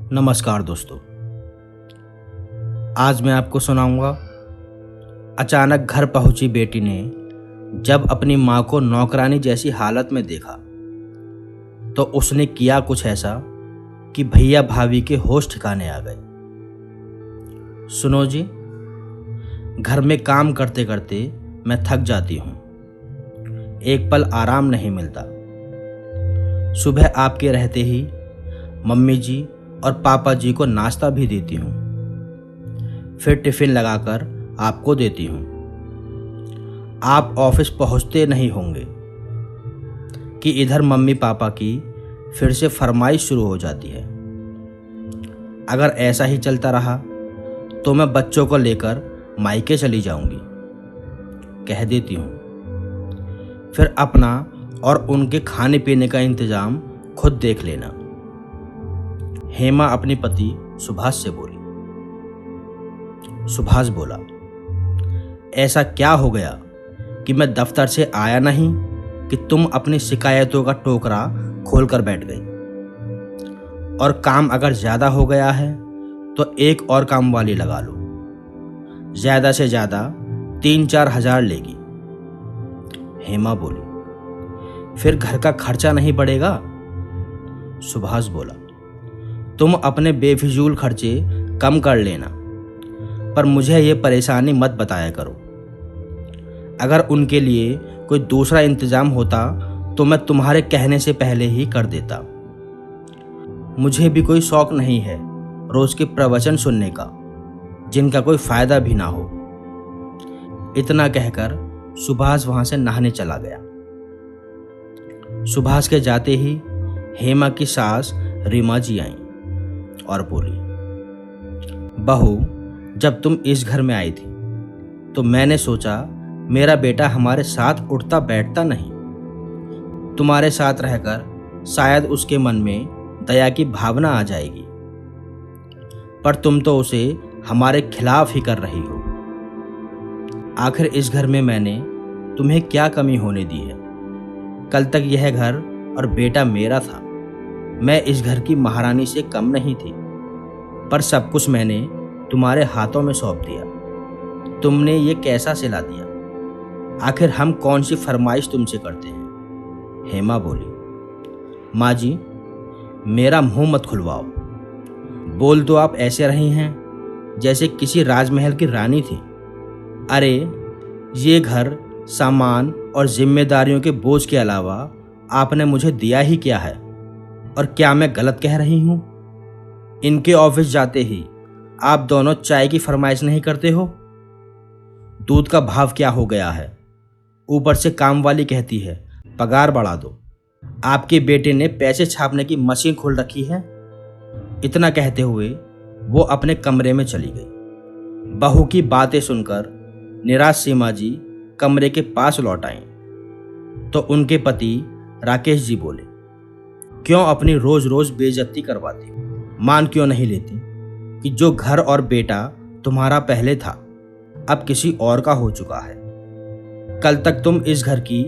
नमस्कार दोस्तों। आज मैं आपको सुनाऊंगा। अचानक घर पहुंची बेटी ने जब अपनी माँ को नौकरानी जैसी हालत में देखा तो उसने किया कुछ ऐसा कि भैया भाभी के होश ठिकाने आ गए। सुनो जी, घर में काम करते करते मैं थक जाती हूँ, एक पल आराम नहीं मिलता। सुबह आपके रहते ही मम्मी जी और पापा जी को नाश्ता भी देती हूँ, फिर टिफिन लगाकर आपको देती हूँ। आप ऑफिस पहुँचते नहीं होंगे कि इधर मम्मी पापा की फिर से फरमाइश शुरू हो जाती है। अगर ऐसा ही चलता रहा तो मैं बच्चों को लेकर मायके चली जाऊंगी, कह देती हूँ। फिर अपना और उनके खाने पीने का इंतजाम खुद देख लेना। हेमा अपने पति सुभाष से बोली। सुभाष बोला, ऐसा क्या हो गया कि मैं दफ्तर से आया नहीं कि तुम अपनी शिकायतों का टोकरा खोलकर बैठ गई। और काम अगर ज्यादा हो गया है तो एक और काम वाली लगा लो, ज्यादा से ज्यादा 3-4 हजार लेगी। हेमा बोली, फिर घर का खर्चा नहीं बढ़ेगा। सुभाष बोला, तुम अपने बेफिजूल खर्चे कम कर लेना, पर मुझे ये परेशानी मत बताया करो। अगर उनके लिए कोई दूसरा इंतजाम होता तो मैं तुम्हारे कहने से पहले ही कर देता। मुझे भी कोई शौक नहीं है रोज के प्रवचन सुनने का जिनका कोई फायदा भी ना हो। इतना कहकर सुभाष वहां से नहाने चला गया। सुभाष के जाते ही हेमा की सास रीमा जी आईं और बोली, बहू, जब तुम इस घर में आई थी तो मैंने सोचा मेरा बेटा हमारे साथ उठता बैठता नहीं। तुम्हारे साथ रहकर शायद उसके मन में दया की भावना आ जाएगी, पर तुम तो उसे हमारे खिलाफ ही कर रही हो। आखिर इस घर में मैंने तुम्हें क्या कमी होने दी है? कल तक यह घर और बेटा मेरा था। मैं इस घर की महारानी से कम नहीं थी, पर सब कुछ मैंने तुम्हारे हाथों में सौंप दिया। तुमने ये कैसा सिला दिया? आखिर हम कौन सी फरमाइश तुमसे करते हैं? हेमा बोली, माँ जी, मेरा मुंह मत खुलवाओ। बोल तो आप ऐसे रही हैं जैसे किसी राजमहल की रानी थी। अरे, ये घर, सामान और जिम्मेदारियों के बोझ के अलावा आपने मुझे दिया ही क्या है? और क्या मैं गलत कह रही हूं? इनके ऑफिस जाते ही आप दोनों चाय की फरमाइश नहीं करते हो? दूध का भाव क्या हो गया है? ऊपर से काम वाली कहती है पगार बढ़ा दो। आपके बेटे ने पैसे छापने की मशीन खोल रखी है। इतना कहते हुए वो अपने कमरे में चली गई। बहू की बातें सुनकर निराश सीमा जी कमरे के पास लौट आईं तो उनके पति राकेश जी बोले, क्यों अपनी रोज रोज बेइज्जती करवाती? मान क्यों नहीं लेती कि जो घर और बेटा तुम्हारा पहले था अब किसी और का हो चुका है। कल तक तुम इस घर की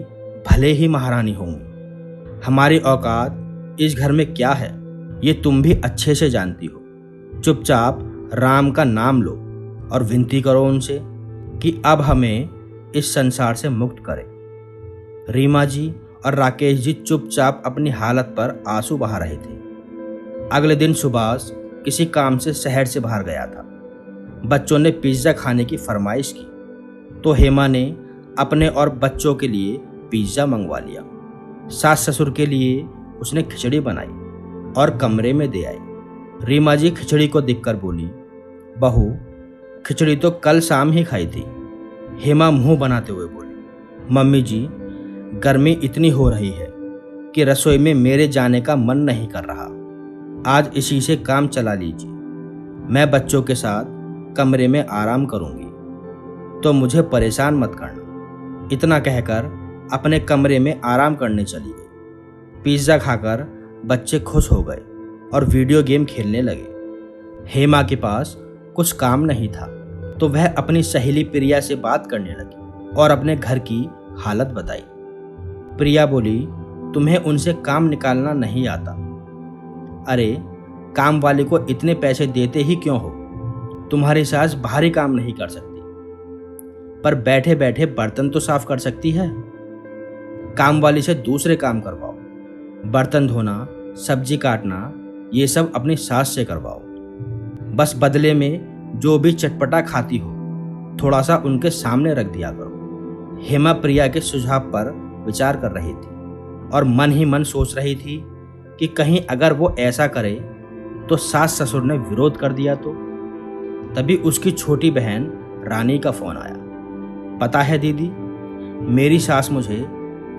भले ही महारानी होंगी। हमारी औकात इस घर में क्या है ये तुम भी अच्छे से जानती हो। चुपचाप राम का नाम लो और विनती करो उनसे कि अब हमें इस संसार से मुक्त करें। रीमा जी और राकेश जी चुपचाप अपनी हालत पर आंसू बहा रहे थे। अगले दिन सुभाष किसी काम से शहर से बाहर गया था। बच्चों ने पिज्ज़ा खाने की फरमाइश की तो हेमा ने अपने और बच्चों के लिए पिज्ज़ा मंगवा लिया। सास ससुर के लिए उसने खिचड़ी बनाई और कमरे में दे आई। रीमा जी खिचड़ी को देखकर बोली, बहू, खिचड़ी तो कल शाम ही खाई थी। हेमा मुंह बनाते हुए बोली, मम्मी जी, गर्मी इतनी हो रही है कि रसोई में मेरे जाने का मन नहीं कर रहा। आज इसी से काम चला लीजिए। मैं बच्चों के साथ कमरे में आराम करूंगी, तो मुझे परेशान मत करना। इतना कहकर अपने कमरे में आराम करने चली गई। पिज्ज़ा खाकर बच्चे खुश हो गए और वीडियो गेम खेलने लगे। हेमा के पास कुछ काम नहीं था तो वह अपनी सहेली प्रिया से बात करने लगी और अपने घर की हालत बताई। प्रिया बोली, तुम्हें उनसे काम निकालना नहीं आता। अरे, काम वाले को इतने पैसे देते ही क्यों हो? तुम्हारी सास भारी काम नहीं कर सकती, पर बैठे बैठे बर्तन तो साफ कर सकती है। काम वाली से दूसरे काम करवाओ, बर्तन धोना, सब्जी काटना, ये सब अपनी सास से करवाओ। बस बदले में जो भी चटपटा खाती हो थोड़ा सा उनके सामने रख दिया करो। हेमा प्रिया के सुझाव पर विचार कर रही थी और मन ही मन सोच रही थी कि कहीं अगर वो ऐसा करे तो सास ससुर ने विरोध कर दिया तो। तभी उसकी छोटी बहन रानी का फोन आया। पता है दीदी, मेरी सास मुझे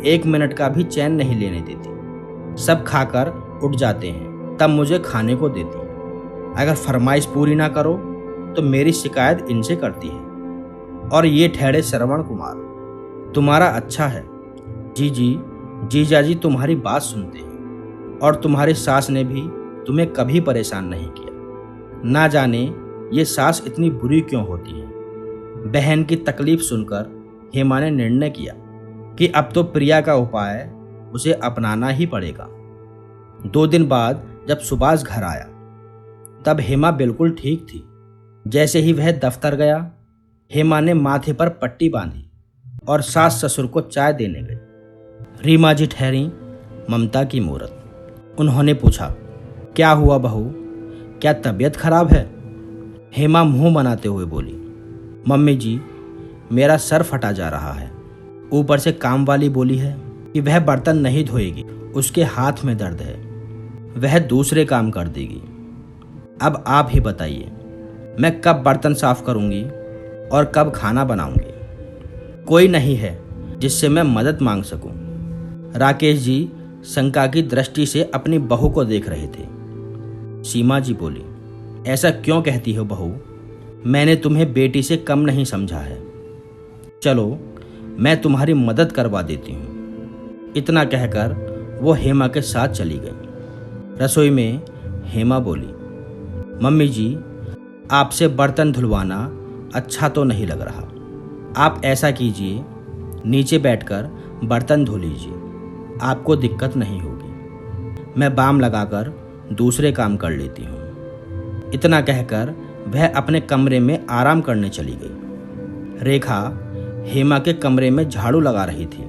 1 मिनट का भी चैन नहीं लेने देती। सब खाकर उठ जाते हैं तब मुझे खाने को देती है। अगर फरमाइश पूरी ना करो तो मेरी शिकायत इनसे करती है। और ये ठहरे श्रवण कुमार, तुम्हारा अच्छा है। जीजा जी तुम्हारी बात सुनते हैं और तुम्हारी सास ने भी तुम्हें कभी परेशान नहीं किया। ना जाने ये सास इतनी बुरी क्यों होती है। बहन की तकलीफ सुनकर हेमा ने निर्णय किया कि अब तो प्रिया का उपाय उसे अपनाना ही पड़ेगा। 2 दिन बाद जब सुभाष घर आया तब हेमा बिल्कुल ठीक थी। जैसे ही वह दफ्तर गया, हेमा ने माथे पर पट्टी बांधी और सास ससुर को चाय देने गई। रीमा जी ठहरी ममता की मूरत। उन्होंने पूछा, क्या हुआ बहू, क्या तबीयत खराब है? हेमा मुंह बनाते हुए बोली, मम्मी जी, मेरा सर फटा जा रहा है। ऊपर से काम वाली बोली है कि वह बर्तन नहीं धोएगी, उसके हाथ में दर्द है, वह दूसरे काम कर देगी। अब आप ही बताइए, मैं कब बर्तन साफ करूंगी और कब खाना बनाऊंगी? कोई नहीं है जिससे मैं मदद मांग सकूं। राकेश जी शंका की दृष्टि से अपनी बहू को देख रहे थे। सीमा जी बोली, ऐसा क्यों कहती हो बहू? मैंने तुम्हें बेटी से कम नहीं समझा है। चलो मैं तुम्हारी मदद करवा देती हूँ। इतना कहकर वो हेमा के साथ चली गई। रसोई में हेमा बोली, मम्मी जी, आपसे बर्तन धुलवाना अच्छा तो नहीं लग रहा। आप ऐसा कीजिए, नीचे बैठकर बर्तन धो लीजिए, आपको दिक्कत नहीं होगी। मैं बाम लगाकर दूसरे काम कर लेती हूँ। इतना कहकर वह अपने कमरे में आराम करने चली गई। रेखा हेमा के कमरे में झाड़ू लगा रही थी।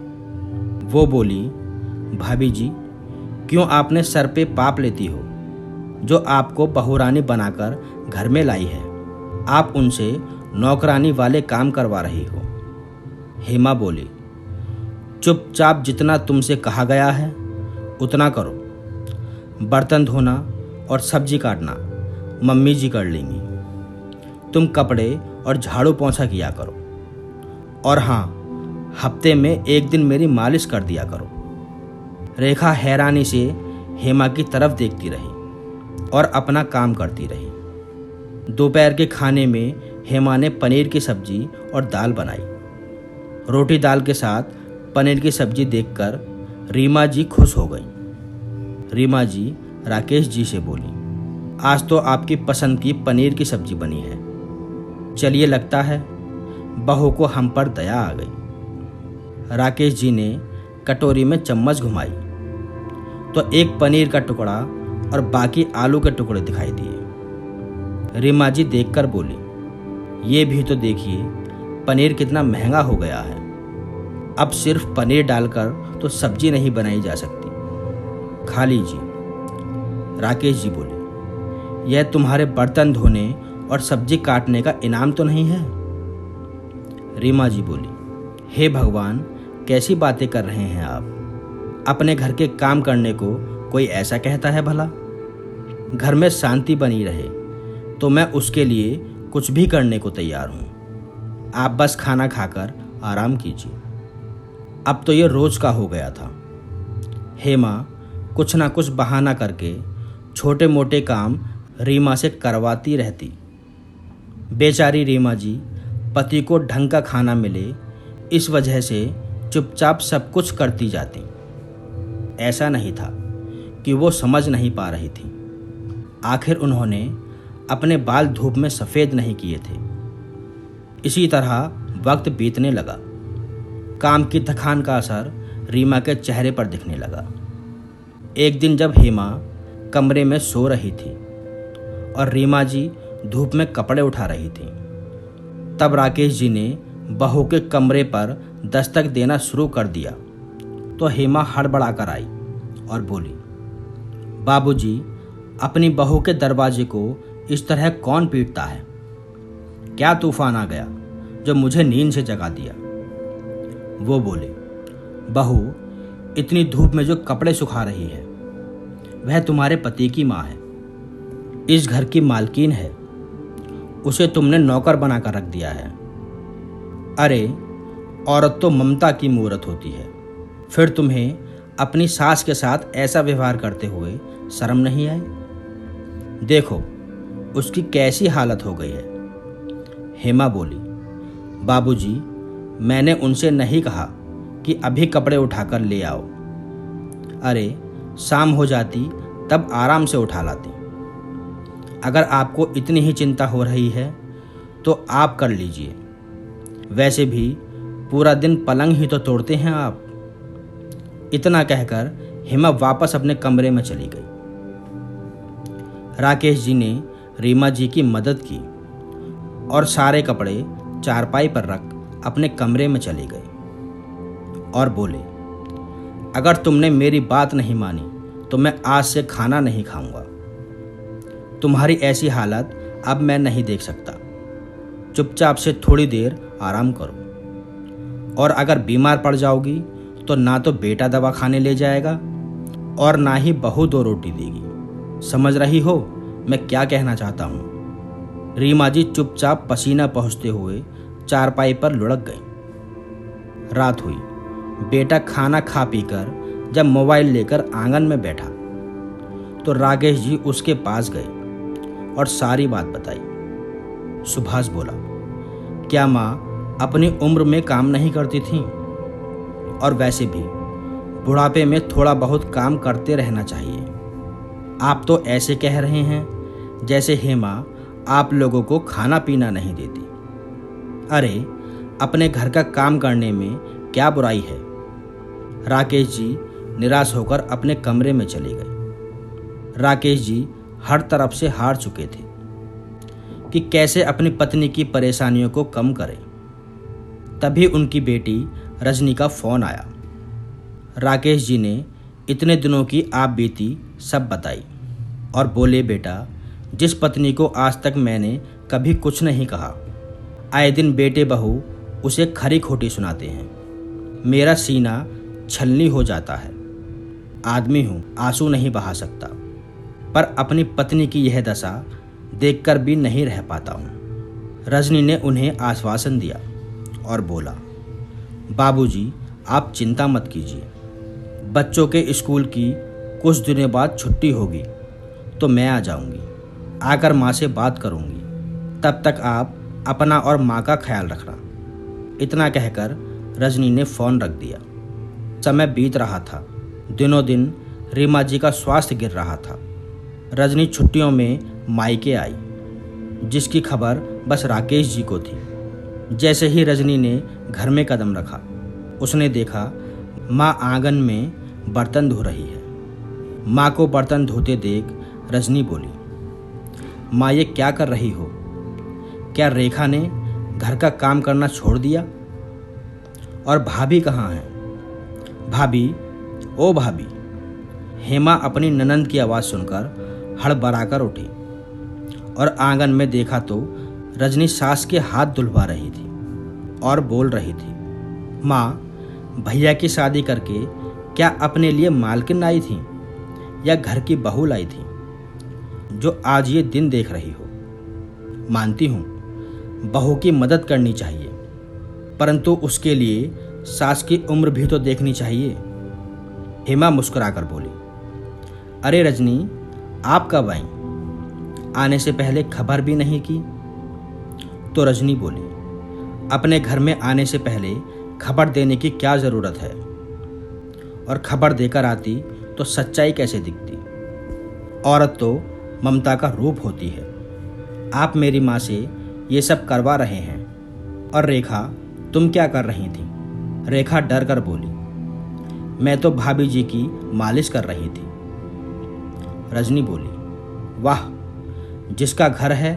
वो बोली, भाभी जी, क्यों आपने सर पे पाप लेती हो? जो आपको बहुरानी बनाकर घर में लाई है, आप उनसे नौकरानी वाले काम करवा रही हो। हेमा बोली, चुपचाप जितना तुमसे कहा गया है उतना करो। बर्तन धोना और सब्जी काटना मम्मी जी कर लेंगी। तुम कपड़े और झाड़ू पोंछा किया करो। और हाँ, हफ्ते में 1 दिन मेरी मालिश कर दिया करो। रेखा हैरानी से हेमा की तरफ देखती रही और अपना काम करती रही। दोपहर के खाने में हेमा ने पनीर की सब्जी और दाल बनाई। रोटी दाल के साथ पनीर की सब्जी देखकर रीमा जी खुश हो गई। रीमा जी राकेश जी से बोली, आज तो आपकी पसंद की पनीर की सब्जी बनी है। चलिए, लगता है बहू को हम पर दया आ गई। राकेश जी ने कटोरी में चम्मच घुमाई तो एक पनीर का टुकड़ा और बाकी आलू के टुकड़े दिखाई दिए। रीमा जी देखकर बोली, ये भी तो देखिए, पनीर कितना महंगा हो गया है। अब सिर्फ पनीर डालकर तो सब्जी नहीं बनाई जा सकती। खा लीजिए। राकेश जी बोले, यह तुम्हारे बर्तन धोने और सब्जी काटने का इनाम तो नहीं है? रीमा जी बोली, हे भगवान, कैसी बातें कर रहे हैं आप? अपने घर के काम करने को कोई ऐसा कहता है भला? घर में शांति बनी रहे तो मैं उसके लिए कुछ भी करने को तैयार हूँ। आप बस खाना खाकर आराम कीजिए। अब तो ये रोज का हो गया था। हेमा कुछ ना कुछ बहाना करके छोटे मोटे काम रीमा से करवाती रहती। बेचारी रीमा जी पति को ढंग का खाना मिले इस वजह से चुपचाप सब कुछ करती जाती। ऐसा नहीं था कि वो समझ नहीं पा रही थी। आखिर उन्होंने अपने बाल धूप में सफ़ेद नहीं किए थे। इसी तरह वक्त बीतने लगा। काम की थकान का असर रीमा के चेहरे पर दिखने लगा। एक दिन जब हेमा कमरे में सो रही थी और रीमा जी धूप में कपड़े उठा रही थी। तब राकेश जी ने बहू के कमरे पर दस्तक देना शुरू कर दिया तो हेमा हड़बड़ाकर आई और बोली, बाबूजी, अपनी बहू के दरवाजे को इस तरह कौन पीटता है? क्या तूफान आ गया जो मुझे नींद से जगा दिया? वो बोले, बहू, इतनी धूप में जो कपड़े सुखा रही है वह तुम्हारे पति की माँ है, इस घर की मालकिन है, उसे तुमने नौकर बनाकर रख दिया है। अरे, औरत तो ममता की मूरत होती है, फिर तुम्हें अपनी सास के साथ ऐसा व्यवहार करते हुए शर्म नहीं आई? देखो उसकी कैसी हालत हो गई है। हेमा बोली, बाबूजी, मैंने उनसे नहीं कहा कि अभी कपड़े उठाकर ले आओ। अरे, शाम हो जाती तब आराम से उठा लाती। अगर आपको इतनी ही चिंता हो रही है तो आप कर लीजिए, वैसे भी पूरा दिन पलंग ही तो तोड़ते हैं आप। इतना कहकर हेमा वापस अपने कमरे में चली गई। राकेश जी ने रीमा जी की मदद की और सारे कपड़े चारपाई पर रख अपने कमरे में चले गए और बोले, अगर तुमने मेरी बात नहीं मानी तो मैं आज से खाना नहीं खाऊंगा। तुम्हारी ऐसी हालत अब मैं नहीं देख सकता। चुपचाप से थोड़ी देर आराम करो, और अगर बीमार पड़ जाओगी तो ना तो बेटा दवा खाने ले जाएगा और ना ही बहू 2 रोटी देगी। समझ रही हो मैं क्या कहना चाहता हूँ? रीमा जी चुपचाप पसीना पहुँचते हुए चारपाई पर लुढ़क गई। रात हुई। बेटा खाना खा पीकर जब मोबाइल लेकर आंगन में बैठा तो राकेश जी उसके पास गए और सारी बात बताई। सुभाष बोला, क्या माँ अपनी उम्र में काम नहीं करती थी? और वैसे भी बुढ़ापे में थोड़ा बहुत काम करते रहना चाहिए। आप तो ऐसे कह रहे हैं जैसे हेमा आप लोगों को खाना पीना नहीं देती। अरे, अपने घर का काम करने में क्या बुराई है? राकेश जी निराश होकर अपने कमरे में चले गए। राकेश जी हर तरफ से हार चुके थे कि कैसे अपनी पत्नी की परेशानियों को कम करें। तभी उनकी बेटी रजनी का फोन आया। राकेश जी ने इतने दिनों की आप बीती सब बताई और बोले, बेटा, जिस पत्नी को आज तक मैंने कभी कुछ नहीं कहा, आए दिन बेटे बहू उसे खरी खोटी सुनाते हैं। मेरा सीना छलनी हो जाता है। आदमी हूँ, आंसू नहीं बहा सकता, पर अपनी पत्नी की यह दशा देखकर भी नहीं रह पाता हूँ। रजनी ने उन्हें आश्वासन दिया और बोला, बाबूजी, आप चिंता मत कीजिए। बच्चों के स्कूल की कुछ दिनों बाद छुट्टी होगी तो मैं आ जाऊंगी, आकर माँ से बात करूंगी। तब तक आप अपना और माँ का ख्याल रखना। इतना कहकर रजनी ने फ़ोन रख दिया। समय बीत रहा था। दिनों दिन रीमा जी का स्वास्थ्य गिर रहा था। रजनी छुट्टियों में मायके आई, जिसकी खबर बस राकेश जी को थी। जैसे ही रजनी ने घर में कदम रखा, उसने देखा माँ आंगन में बर्तन धो रही है। माँ को बर्तन धोते देख रजनी बोली, माँ, ये क्या कर रही हो? क्या रेखा ने घर का काम करना छोड़ दिया? और भाभी कहाँ है? भाभी, ओ भाभी। हेमा अपनी ननंद की आवाज़ सुनकर हड़बड़ाकर उठी और आंगन में देखा तो रजनी सास के हाथ धुलवा रही थी और बोल रही थी, माँ, भैया की शादी करके क्या अपने लिए मालकिन लाई थी या घर की बहू लाई थी जो आज ये दिन देख रही हो? मानती हूँ बहू की मदद करनी चाहिए, परंतु उसके लिए सास की उम्र भी तो देखनी चाहिए। हेमा मुस्कुराकर बोली, अरे रजनी, आप कब आई? आने से पहले खबर भी नहीं की? तो रजनी बोली, अपने घर में आने से पहले खबर देने की क्या ज़रूरत है? और खबर देकर आती तो सच्चाई कैसे दिखती? औरत तो ममता का रूप होती है। आप मेरी माँ से ये सब करवा रहे हैं। और रेखा, तुम क्या कर रही थी? रेखा डर कर बोली, मैं तो भाभी जी की मालिश कर रही थी। रजनी बोली, वाह, जिसका घर है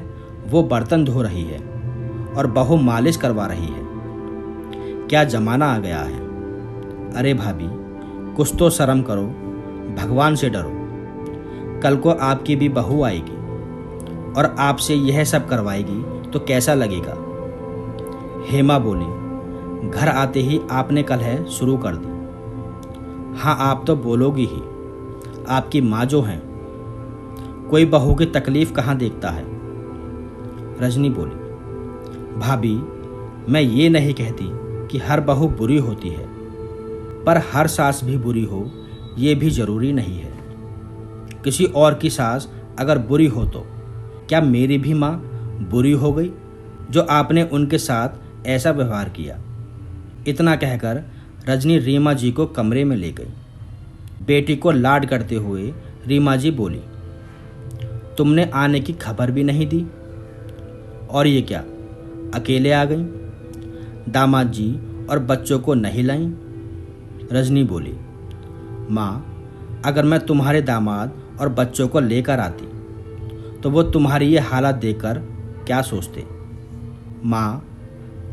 वो बर्तन धो रही है और बहू मालिश करवा रही है। क्या जमाना आ गया है। अरे भाभी, कुछ तो शर्म करो, भगवान से डरो। कल को आपकी भी बहू आएगी और आपसे यह सब करवाएगी तो कैसा लगेगा। हेमा बोली, घर आते ही आपने कलह शुरू कर दी। हाँ, आप तो बोलोगी ही, आपकी माँ जो हैं, कोई बहू की तकलीफ कहाँ देखता है। रजनी बोली, भाभी, मैं ये नहीं कहती कि हर बहू बुरी होती है, पर हर सास भी बुरी हो ये भी जरूरी नहीं है। किसी और की सास अगर बुरी हो तो क्या मेरी भी माँ बुरी हो गई जो आपने उनके साथ ऐसा व्यवहार किया। इतना कहकर रजनी रीमा जी को कमरे में ले गई। बेटी को लाड करते हुए रीमा जी बोली, तुमने आने की खबर भी नहीं दी, और ये क्या, अकेले आ गई? दामाद जी और बच्चों को नहीं लाई? रजनी बोली, माँ, अगर मैं तुम्हारे दामाद और बच्चों को लेकर आती तो वो तुम्हारी ये हालत देखकर क्या सोचते। माँ,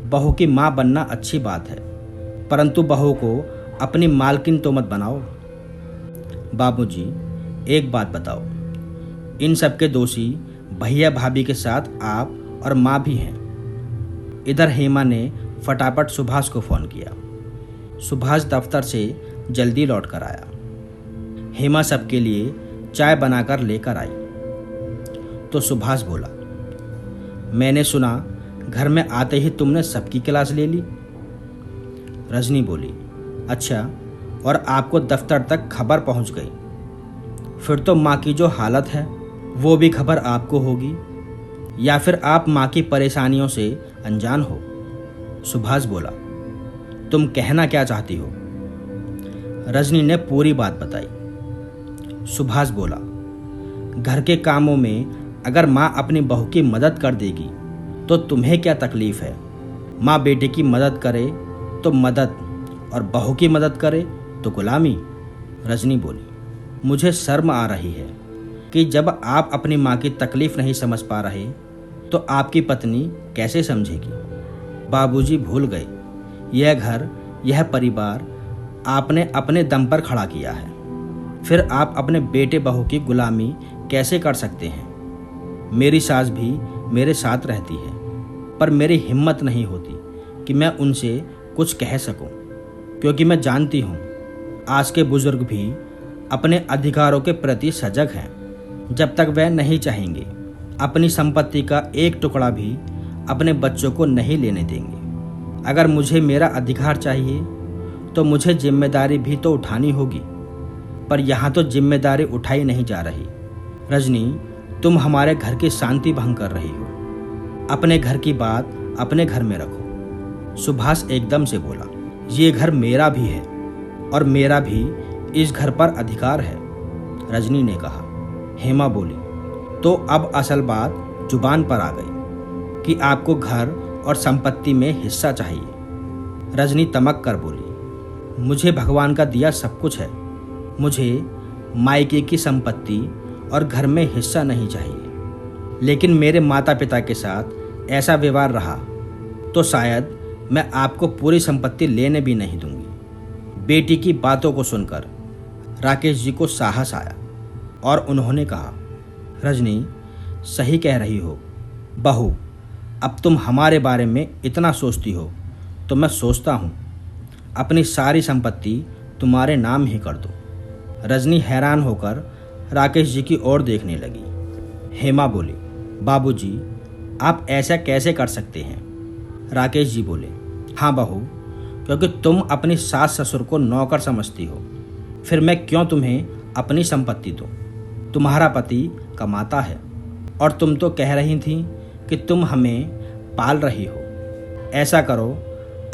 बहू की माँ बनना अच्छी बात है, परंतु बहू को अपनी मालकिन तो मत बनाओ। बाबूजी, एक बात बताओ, इन सब के दोषी भैया भाभी के साथ आप और माँ भी हैं। इधर हेमा ने फटाफट सुभाष को फ़ोन किया। सुभाष दफ्तर से जल्दी लौट कर आया। हेमा सबके लिए चाय बनाकर लेकर आई तो सुभाष बोला, मैंने सुना घर में आते ही तुमने सबकी क्लास ले ली। रजनी बोली, अच्छा, और आपको दफ्तर तक खबर पहुंच गई? फिर तो माँ की जो हालत है वो भी खबर आपको होगी, या फिर आप माँ की परेशानियों से अनजान हो। सुभाष बोला, तुम कहना क्या चाहती हो? रजनी ने पूरी बात बताई। सुभाष बोला, घर के कामों में अगर माँ अपनी बहू की मदद कर देगी तो तुम्हें क्या तकलीफ है। माँ बेटे की मदद करे तो मदद, और बहू की मदद करे तो गुलामी। रजनी बोली, मुझे शर्म आ रही है कि जब आप अपनी माँ की तकलीफ नहीं समझ पा रहे तो आपकी पत्नी कैसे समझेगी। बाबूजी भूल गए, यह घर, यह परिवार आपने अपने दम पर खड़ा किया है, फिर आप अपने बेटे बहू की गुलामी कैसे कर सकते हैं। मेरी सास भी मेरे साथ रहती है, पर मेरी हिम्मत नहीं होती कि मैं उनसे कुछ कह सकूं, क्योंकि मैं जानती हूं आज के बुजुर्ग भी अपने अधिकारों के प्रति सजग हैं। जब तक वह नहीं चाहेंगे अपनी संपत्ति का एक टुकड़ा भी अपने बच्चों को नहीं लेने देंगे। अगर मुझे मेरा अधिकार चाहिए तो मुझे जिम्मेदारी भी तो उठानी होगी, पर यहाँ तो जिम्मेदारी उठाई नहीं जा रही। रजनी, तुम हमारे घर की शांति भंग कर रही हो। अपने घर की बात अपने घर में रखो। सुभाष एकदम से बोला, ये घर मेरा भी है और मेरा भी इस घर पर अधिकार है। रजनी ने कहा। हेमा बोली, तो अब असल बात जुबान पर आ गई कि आपको घर और संपत्ति में हिस्सा चाहिए। रजनी तमक कर बोली, मुझे भगवान का दिया सब कुछ है, मुझे मायके की संपत्ति और घर में हिस्सा नहीं चाहिए। लेकिन मेरे माता पिता के साथ ऐसा व्यवहार रहा तो शायद मैं आपको पूरी संपत्ति लेने भी नहीं दूंगी। बेटी की बातों को सुनकर राकेश जी को साहस आया और उन्होंने कहा, रजनी, सही कह रही हो बहू, अब तुम हमारे बारे में इतना सोचती हो तो मैं सोचता हूँ अपनी सारी संपत्ति तुम्हारे नाम ही कर दो। रजनी हैरान होकर राकेश जी की ओर देखने लगी। हेमा बोली, बाबूजी, आप ऐसा कैसे कर सकते हैं। राकेश जी बोले, हाँ बहू, क्योंकि तुम अपनी सास ससुर को नौकर समझती हो, फिर मैं क्यों तुम्हें अपनी संपत्ति दूं। तुम्हारा पति कमाता है और तुम तो कह रही थी कि तुम हमें पाल रही हो। ऐसा करो,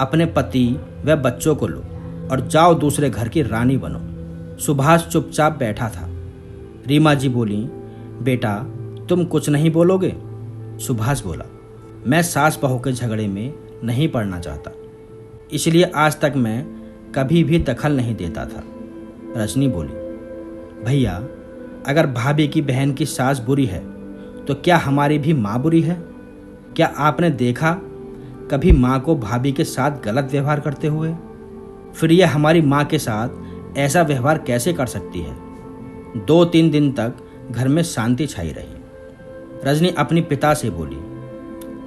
अपने पति व बच्चों को लो और जाओ दूसरे घर की रानी बनो। सुभाष चुपचाप बैठा था। रीमा जी बोली, बेटा, तुम कुछ नहीं बोलोगे। सुभाष बोला, मैं सास बहू के झगड़े में नहीं पड़ना चाहता, इसलिए आज तक मैं कभी भी दखल नहीं देता था। रजनी बोली, भैया, अगर भाभी की बहन की सास बुरी है तो क्या हमारी भी माँ बुरी है? क्या आपने देखा कभी माँ को भाभी के साथ गलत व्यवहार करते हुए? फिर यह हमारी माँ के साथ ऐसा व्यवहार कैसे कर सकती है? 2-3 दिन तक घर में शांति छाई रही। रजनी अपने पिता से बोली,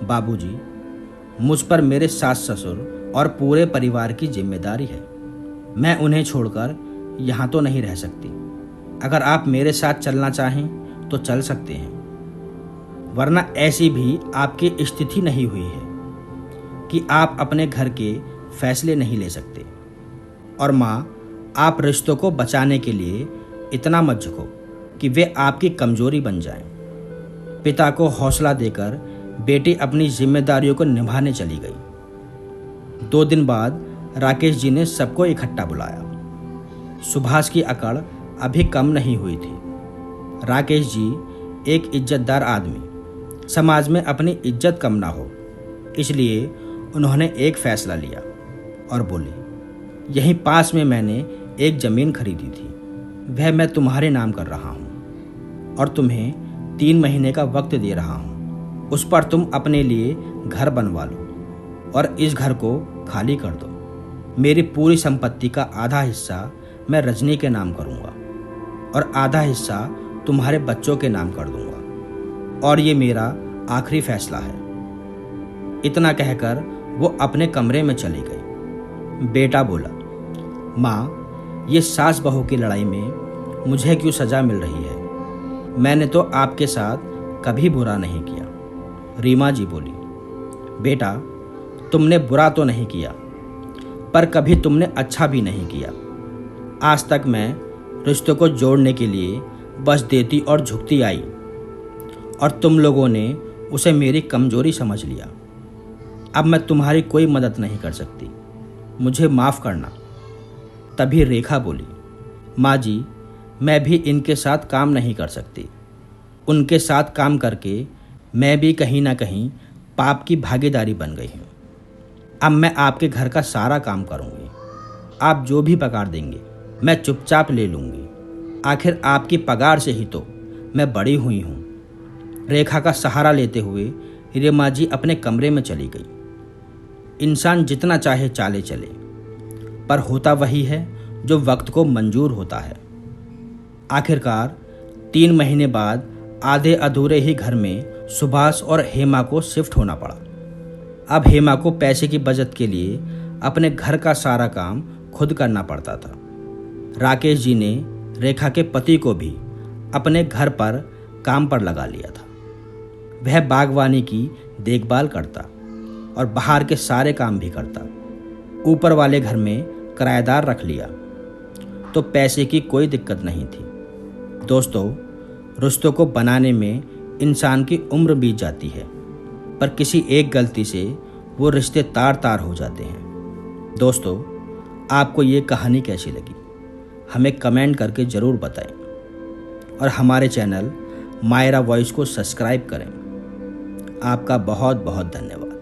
बाबूजी, मुझ पर मेरे सास ससुर और पूरे परिवार की जिम्मेदारी है। मैं उन्हें छोड़कर यहाँ तो नहीं रह सकती। अगर आप मेरे साथ चलना चाहें तो चल सकते हैं, वरना ऐसी भी आपकी स्थिति नहीं हुई है कि आप अपने घर के फैसले नहीं ले सकते। और माँ, आप रिश्तों को बचाने के लिए इतना मत झुको कि वे आपकी कमजोरी बन जाएं। पिता को हौसला देकर बेटी अपनी जिम्मेदारियों को निभाने चली गई। 2 दिन बाद राकेश जी ने सबको इकट्ठा बुलाया। सुभाष की अकड़ अभी कम नहीं हुई थी। राकेश जी एक इज्जतदार आदमी, समाज में अपनी इज्जत कम ना हो, इसलिए उन्होंने एक फैसला लिया और बोले, यहीं पास में मैंने एक ज़मीन खरीदी थी, वह मैं तुम्हारे नाम कर रहा हूँ और तुम्हें 3 महीने का वक्त दे रहा हूँ। उस पर तुम अपने लिए घर बनवा लो और इस घर को खाली कर दो। मेरी पूरी संपत्ति का आधा हिस्सा मैं रजनी के नाम करूँगा और आधा हिस्सा तुम्हारे बच्चों के नाम कर दूँगा, और ये मेरा आखिरी फैसला है। इतना कहकर वो अपने कमरे में चली गई। बेटा बोला, माँ, ये सास बहू की लड़ाई में मुझे क्यों सज़ा मिल रही है? मैंने तो आपके साथ कभी बुरा नहीं किया। रीमा जी बोली, बेटा, तुमने बुरा तो नहीं किया, पर कभी तुमने अच्छा भी नहीं किया। आज तक मैं रिश्तों को जोड़ने के लिए बस देती और झुकती आई, और तुम लोगों ने उसे मेरी कमजोरी समझ लिया। अब मैं तुम्हारी कोई मदद नहीं कर सकती, मुझे माफ़ करना। तभी रेखा बोली, माँ जी, मैं भी इनके साथ काम नहीं कर सकती। उनके साथ काम करके मैं भी कहीं ना कहीं पाप की भागीदारी बन गई हूँ। अब मैं आपके घर का सारा काम करूँगी। आप जो भी पगार देंगे मैं चुपचाप ले लूँगी। आखिर आपकी पगार से ही तो मैं बड़ी हुई हूँ। रेखा का सहारा लेते हुए रीमा जी अपने कमरे में चली गई। इंसान जितना चाहे चाले चले, पर होता वही है जो वक्त को मंजूर होता है। आखिरकार 3 महीने बाद आधे अधूरे ही घर में सुभाष और हेमा को शिफ्ट होना पड़ा। अब हेमा को पैसे की बचत के लिए अपने घर का सारा काम खुद करना पड़ता था। राकेश जी ने रेखा के पति को भी अपने घर पर काम पर लगा लिया था। वह बागवानी की देखभाल करता और बाहर के सारे काम भी करता। ऊपर वाले घर में किराएदार रख लिया तो पैसे की कोई दिक्कत नहीं थी। दोस्तों, रिश्तों को बनाने में इंसान की उम्र बीत जाती है, पर किसी एक गलती से वो रिश्ते तार तार हो जाते हैं। दोस्तों, आपको ये कहानी कैसी लगी हमें कमेंट करके ज़रूर बताएं, और हमारे चैनल मायरा वॉइस को सब्सक्राइब करें। आपका बहुत बहुत धन्यवाद।